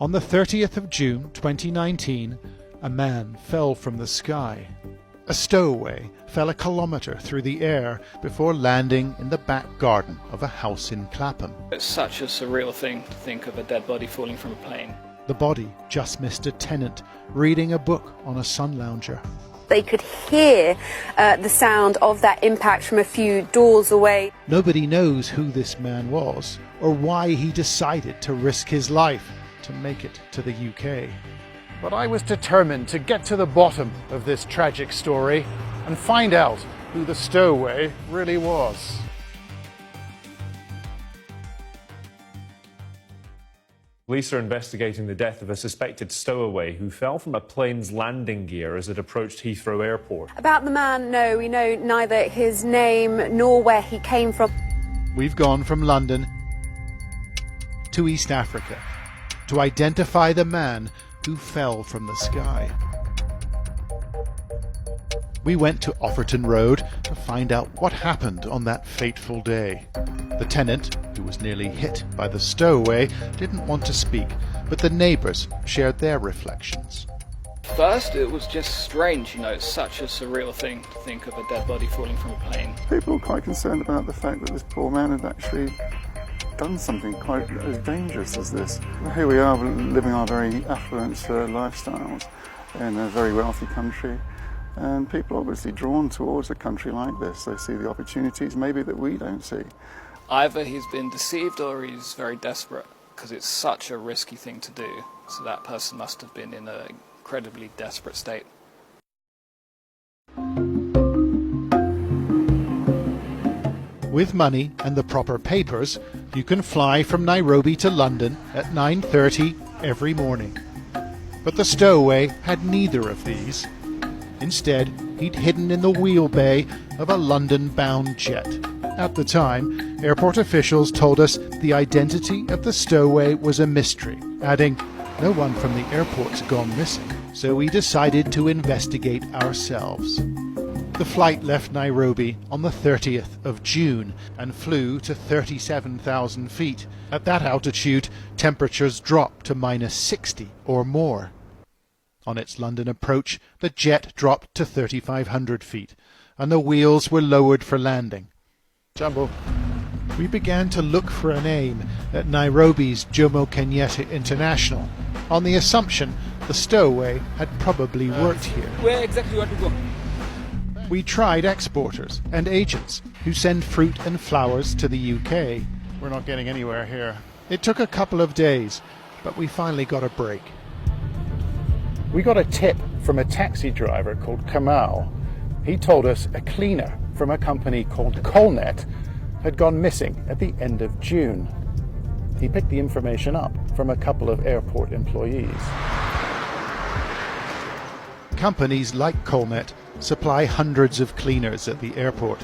On the 30th of June 2019, a man fell from the sky. A stowaway fell a kilometre through the air before landing in the back garden of a house in Clapham. It's such a surreal thing to think of a dead body falling from a plane. The body just missed a tenant reading a book on a sun lounger. They could hear the sound of that impact from a few doors away. Nobody knows who this man was or why he decided to risk his life to make it to the UK. But I was determined to get to the bottom of this tragic story and find out who the stowaway really was. Police are investigating the death of a suspected stowaway who fell from a plane's landing gear as it approached Heathrow Airport. About the man, no, we know neither his name nor where he came from. We've gone from London to East Africa to identify the man who fell from the sky. We went to Offerton Road to find out what happened on that fateful day. The tenant, who was nearly hit by the stowaway, didn't want to speak, but the neighbours shared their reflections. First, it was just strange, it's such a surreal thing to think of a dead body falling from a plane. People were quite concerned about the fact that this poor man had actually done something quite as dangerous as this. Here we are living our very affluent lifestyles in a very wealthy country, and people are obviously drawn towards a country like this. They see the opportunities maybe that we don't see. Either he's been deceived or he's very desperate, because it's such a risky thing to do. So that person must have been in an incredibly desperate state. With money and the proper papers, you can fly from Nairobi to London at 9:30 every morning. But the stowaway had neither of these. Instead, he'd hidden in the wheel bay of a London-bound jet. At the time, airport officials told us the identity of the stowaway was a mystery, adding, "No one from the airport's gone missing." So we decided to investigate ourselves. The flight left Nairobi on the 30th of June and flew to 37,000 feet. At that altitude, temperatures dropped to -60 or more. On its London approach, the jet dropped to 3,500 feet, and the wheels were lowered for landing. Jumbo. We began to look for a name at Nairobi's Jomo Kenyatta International, on the assumption the stowaway had probably worked here. Where exactly you want to go? We tried exporters and agents who send fruit and flowers to the UK. We're not getting anywhere here. It took a couple of days, but we finally got a break. We got a tip from a taxi driver called Kamau. He told us a cleaner from a company called Colnet had gone missing at the end of June. He picked the information up from a couple of airport employees. Companies like Colnet supply hundreds of cleaners at the airport.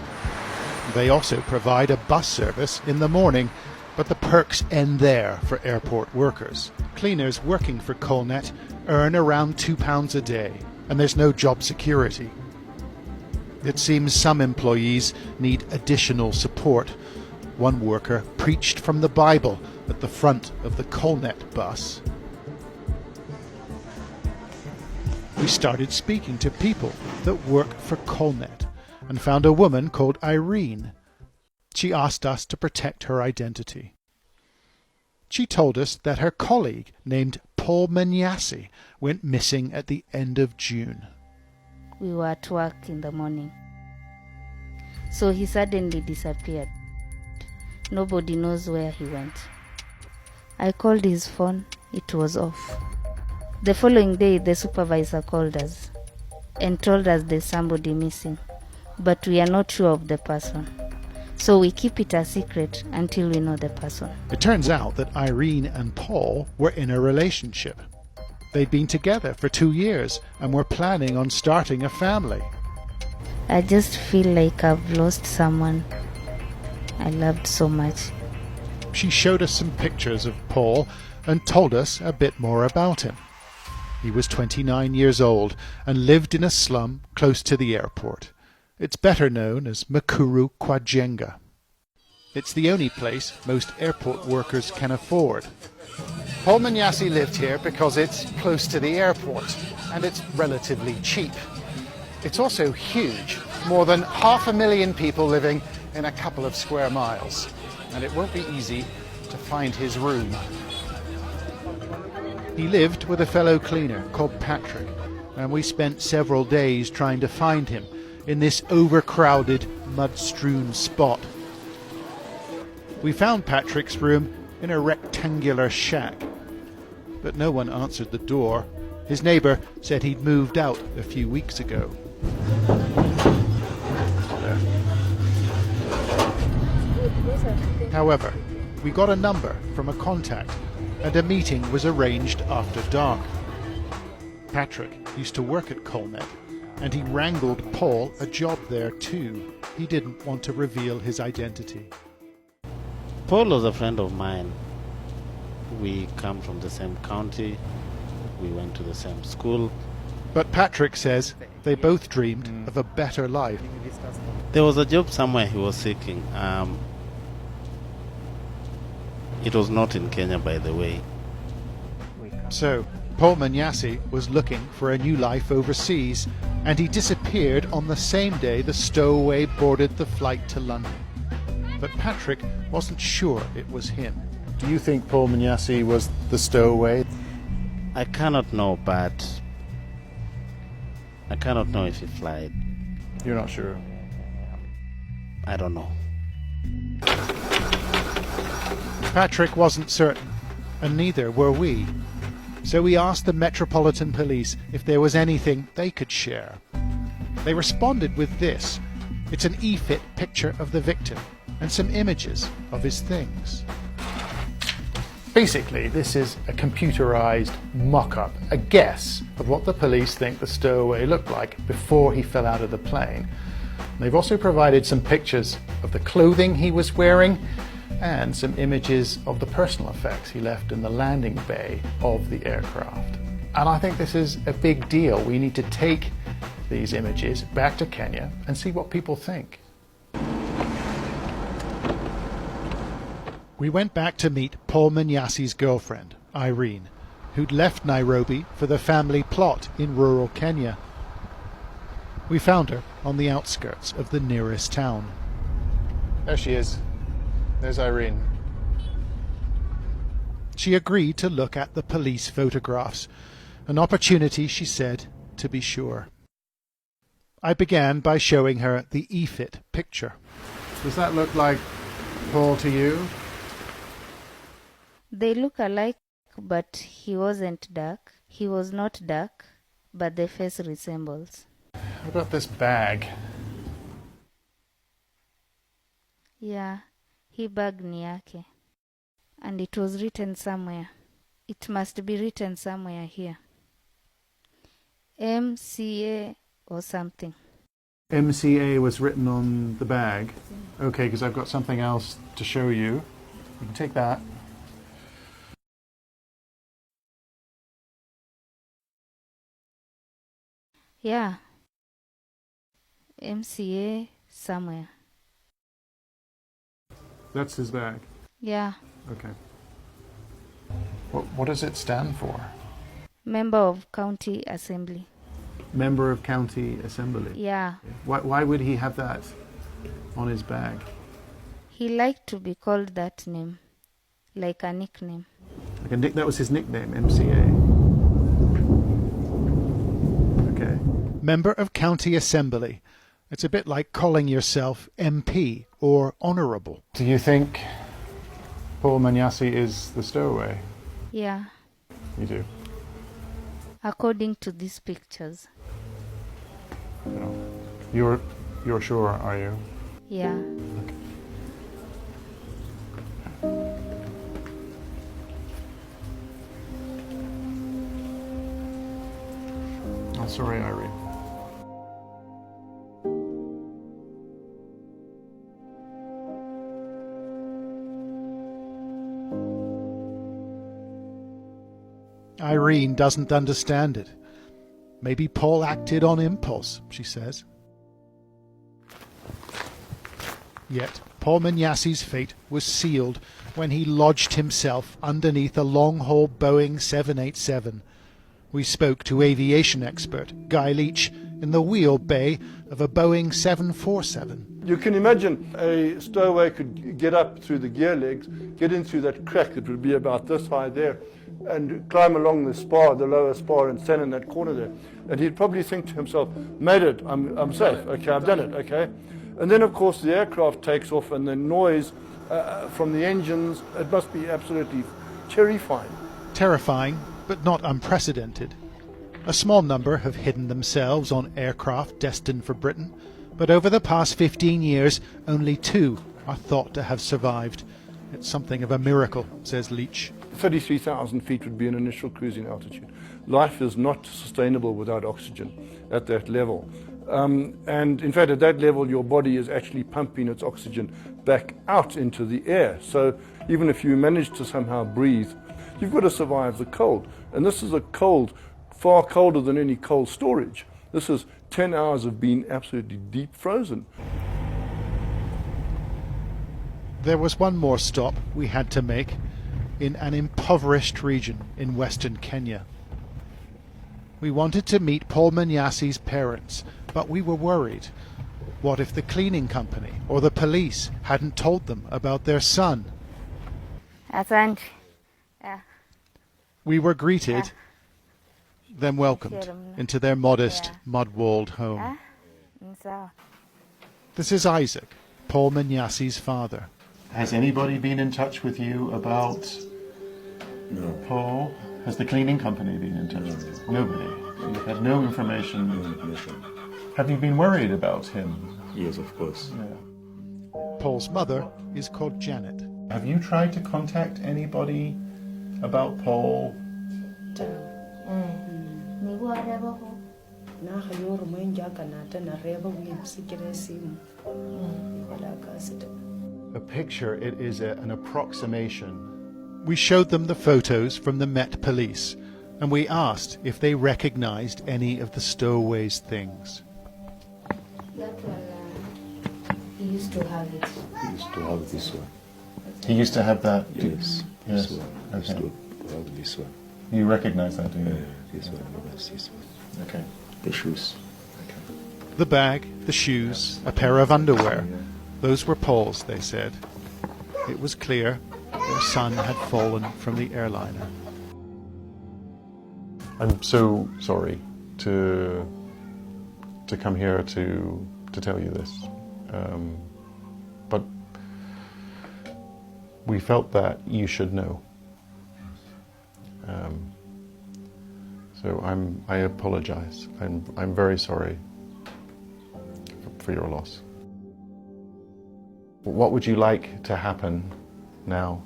They also provide a bus service in the morning, but the perks end there for airport workers. Cleaners working for Colnet earn around £2 a day, and there's no job security. It seems some employees need additional support. One worker preached from the Bible at the front of the Colnet bus. We started speaking to people that work for Colnet and found a woman called Irene. She asked us to protect her identity. She told us that her colleague named Paul Manyasi went missing at the end of June. We were at work in the morning, so he suddenly disappeared. Nobody knows where he went. I called his phone, it was off. The following day, the supervisor called us and told us there's somebody missing, but we are not sure of the person. So we keep it a secret until we know the person. It turns out that Irene and Paul were in a relationship. They'd been together for 2 years and were planning on starting a family. I just feel like I've lost someone I loved so much. She showed us some pictures of Paul and told us a bit more about him. He was 29 years old and lived in a slum close to the airport. It's better known as Mukuru kwa Jenga. It's the only place most airport workers can afford. Paul Manyasi lived here because it's close to the airport and it's relatively cheap. It's also huge, more than 500,000 people living in a couple of square miles, and it won't be easy to find his room. He lived with a fellow cleaner called Patrick, and we spent several days trying to find him in this overcrowded, mud-strewn spot. We found Patrick's room in a rectangular shack, but no one answered the door. His neighbour said he'd moved out a few weeks ago. However, we got a number from a contact and a meeting was arranged after dark. Patrick used to work at Colnet and he wrangled Paul a job there too. He didn't want to reveal his identity. Paul was a friend of mine. We come from the same county. We went to the same school. But Patrick says they both dreamed of a better life. There was a job somewhere he was seeking. It was not in Kenya, by the way. So, Paul Manyasi was looking for a new life overseas, and he disappeared on the same day the Stowaway boarded the flight to London. But Patrick wasn't sure it was him. Do you think Paul Manyasi was the Stowaway? I cannot know, but I cannot know if he flied. You're not sure? I don't know. Patrick wasn't certain, and neither were we. So we asked the Metropolitan Police if there was anything they could share. They responded with this. It's an e-fit picture of the victim and some images of his things. Basically, this is a computerized mock-up, a guess of what the police think the stowaway looked like before he fell out of the plane. They've also provided some pictures of the clothing he was wearing and some images of the personal effects he left in the landing bay of the aircraft. And I think this is a big deal. We need to take these images back to Kenya and see what people think. We went back to meet Paul Manyasi's girlfriend, Irene, who'd left Nairobi for the family plot in rural Kenya. We found her on the outskirts of the nearest town. There she is. There's Irene. She agreed to look at the police photographs, an opportunity, she said, to be sure. I began by showing her the e-fit picture. Does that look like Paul to you? They look alike, but he wasn't dark. He was not dark, but the face resembles. What about this bag? Yeah, he bag ni yake. And it was written somewhere. It must be written somewhere here. MCA or something. MCA was written on the bag. Okay, because I've got something else to show you. You can take that. Yeah. MCA somewhere. That's his bag. Yeah. Okay. What does it stand for? Member of County Assembly. Member of County Assembly. Yeah. Why would he have that on his bag? He liked to be called that name, like a nickname. Like that was his nickname, MCA. Okay. Member of County Assembly. It's a bit like calling yourself MP or Honourable. Do you think Paul Manyasi is the stowaway? Yeah. You do? According to these pictures. You're sure, are you? Yeah. Okay. Oh, sorry, Irene. Irene doesn't understand it. Maybe Paul acted on impulse, she says. Yet Paul Manyassi's fate was sealed when he lodged himself underneath a long-haul Boeing 787. We spoke to aviation expert Guy Leach in the wheel bay of a Boeing 747. You can imagine a stowaway could get up through the gear legs, get in through that crack that would be about this high there, and climb along the spar, the lower spar, and stand in that corner there. And he'd probably think to himself, made it, I'm safe, okay, I've done it, okay. And then, of course, the aircraft takes off, and the noise from the engines, it must be absolutely terrifying. Terrifying, but not unprecedented. A small number have hidden themselves on aircraft destined for Britain, but over the past 15 years, only 2 are thought to have survived. It's something of a miracle, says Leach. 33,000 feet would be an initial cruising altitude. Life is not sustainable without oxygen at that level. And in fact, at that level, your body is actually pumping its oxygen back out into the air. So even if you manage to somehow breathe, you've got to survive the cold. And this is a cold, far colder than any cold storage. This is 10 hours of being absolutely deep frozen. There was one more stop we had to make in an impoverished region in western Kenya. We wanted to meet Paul Manyassi's parents, but we were worried. What if the cleaning company or the police hadn't told them about their son? Asante. We were greeted, then welcomed into their modest, mud-walled home. This is Isaac, Paul Manyassi's father. Has anybody been in touch with you about Paul? Has the cleaning company been in touch with you? Nobody. You've had no information. No information. Have you been worried about him? Yes, of course. Yeah. Paul's mother is called Janet. Have you tried to contact anybody about Paul? A picture, it is an approximation. We showed them the photos from the Met Police, and we asked if they recognized any of the stowaway's things. That one, he used to have it. He used to have this one. He used to have that? Yes, Yes. this one. He used Okay. to have this one. You recognize that, do you? This one, yes, this one. Okay. The shoes. The bag, the shoes, a pair of underwear. Those were Paul's, they said. It was clear their son had fallen from the airliner. I'm so sorry to come here to tell you this, but we felt that you should know. So I apologize. I'm very sorry for your loss. What would you like to happen now?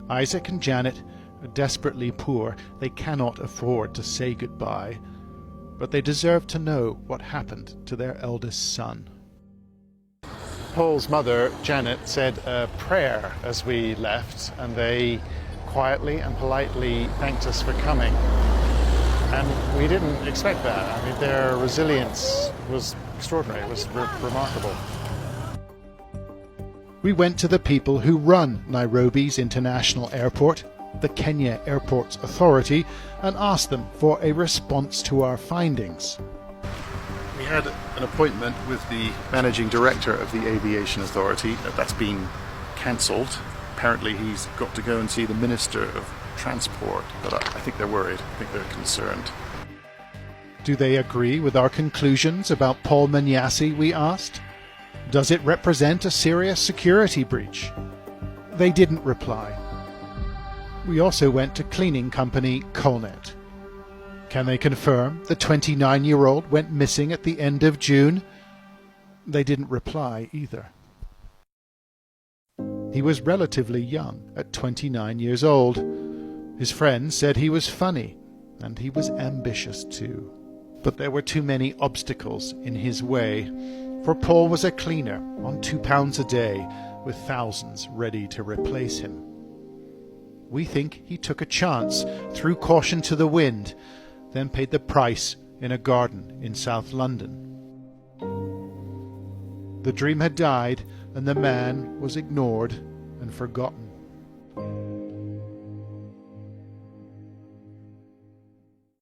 Isaac and Janet are desperately poor. They cannot afford to say goodbye, but they deserve to know what happened to their eldest son. Paul's mother, Janet, said a prayer as we left, and they quietly and politely thanked us for coming. And we didn't expect that. I mean, their resilience was extraordinary. It was remarkable. We went to the people who run Nairobi's international airport, the Kenya Airports Authority, and asked them for a response to our findings. We had an appointment with the managing director of the Aviation Authority. That's been cancelled. Apparently he's got to go and see the Minister of Transport, but I think they're worried. I think they're concerned. Do they agree with our conclusions about Paul Manyassi, we asked? Does it represent a serious security breach? They didn't reply. We also went to cleaning company Colnet. Can they confirm the 29-year-old went missing at the end of June? They didn't reply either. He was relatively young, at 29 years old. His friends said he was funny, and he was ambitious too. But there were too many obstacles in his way, for Paul was a cleaner on £2 a day, with thousands ready to replace him. We think he took a chance, threw caution to the wind. then paid the price in a garden in South London. The dream had died, and the man was ignored and forgotten.